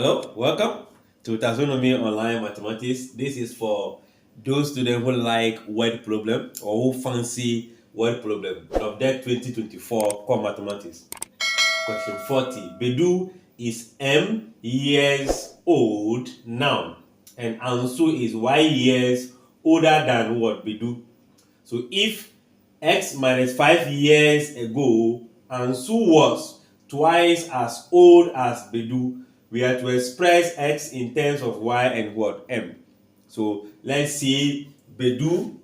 Hello, welcome to Taxonomy Online Mathematics. This is for those students who like word problem or who fancy word problem. NOV-DEC 2024 Core Mathematics. Question 40. Bedu is M years old now, and Ansu is Y years older than what Bedu. So if X minus 5 years ago, Ansu was twice as old as Bedu, we have to express X in terms of Y and what? M. So let's see Bedu,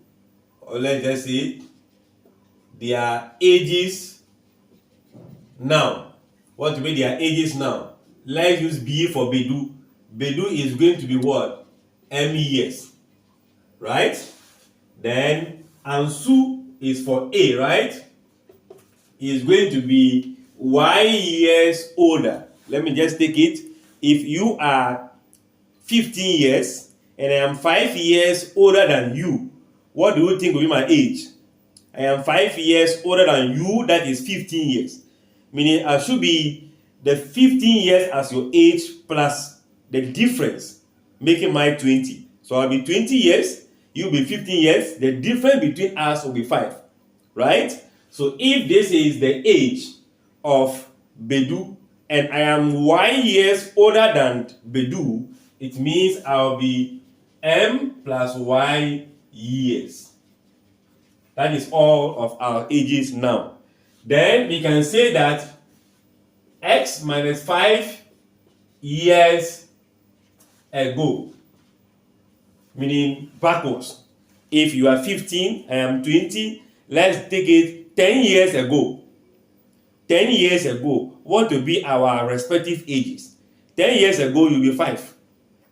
or let's just say their ages now. What will be their ages now? Let's use B for Bedu. Bedu is going to be what? M years, right? Then Ansu is for A, right? Is going to be Y years older. Let me just take it. If you are 15 years and I am 5 years older than you, what do you think will be my age? I am 5 years older than you, that is 15 years. Meaning I should be the 15 years as your age plus the difference, making my 20. So I'll be 20 years, you'll be 15 years, the difference between us will be 5, right? So if this is the age of Bedu and I am Y years older than Bedu, it means I'll be M plus Y years. That is all of our ages now. Then we can say that X minus 5 years ago, meaning backwards. If you are 15, I am 20, let's take it 10 years ago. 10 years ago, what will be our respective ages? 10 years ago, you'll be 5.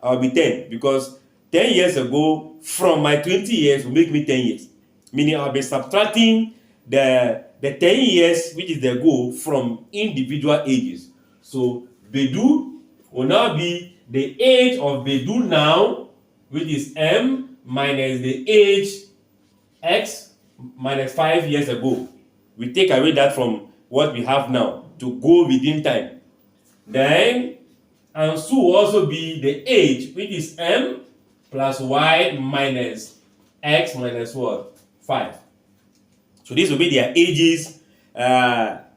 I'll be 10 because 10 years ago from my 20 years will make me 10 years. Meaning I'll be subtracting the 10 years, which is the goal, from individual ages. So Bedu will now be the age of Bedu now, which is M minus the age X minus 5 years ago. We take away that from what we have now to go within time. Then Ansu will also be the age, which is M plus Y minus X minus what? 5. So this will be their ages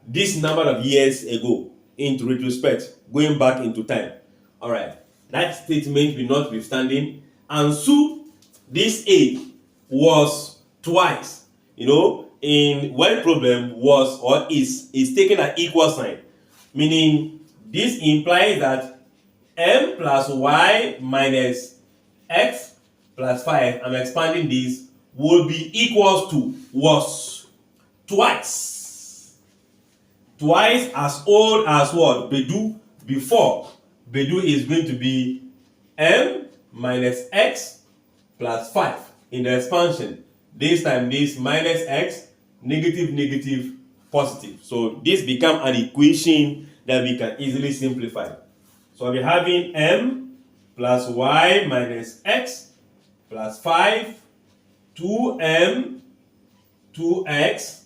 this number of years ago into retrospect, going back into time. All right. That statement will notwithstanding, Ansu, this age was twice, in word problem was or is taken an equal sign, meaning this implies that M plus Y minus X plus 5, I'm expanding this, will be equals to, was twice as old as what? Bedu before. Bedu is going to be M minus X plus 5 in the expansion. This time this minus X, negative, negative, positive. So this becomes an equation that we can easily simplify. So I'll be having M plus Y minus X plus 5, 2M, 2X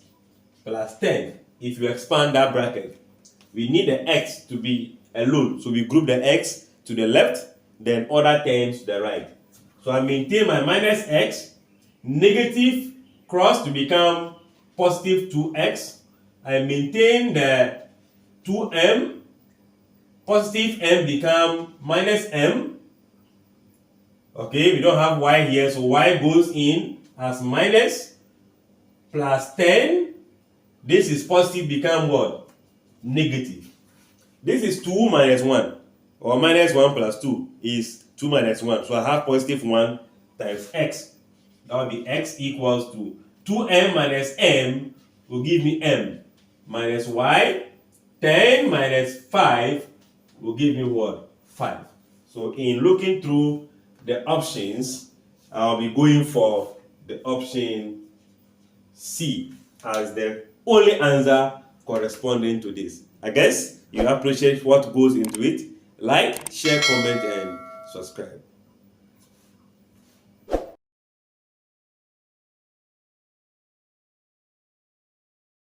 plus 10. If you expand that bracket, we need the X to be alone. So we group the X to the left, then other terms to the right. So I maintain my minus X, negative cross to become positive 2X. I maintain the 2M, positive M become minus M. Okay, we don't have Y here, so Y goes in as minus plus 10. This is positive become what? Negative. This is 2 minus 1, or minus 1 plus 2 is 2 minus 1. So I have positive 1 times X. That will be X equals to 2M minus M will give me M minus Y. 10 minus 5 will give me what? 5. So in looking through the options, I'll be going for the option C as the only answer corresponding to this. I guess you appreciate what goes into it. Like, share, comment, and subscribe.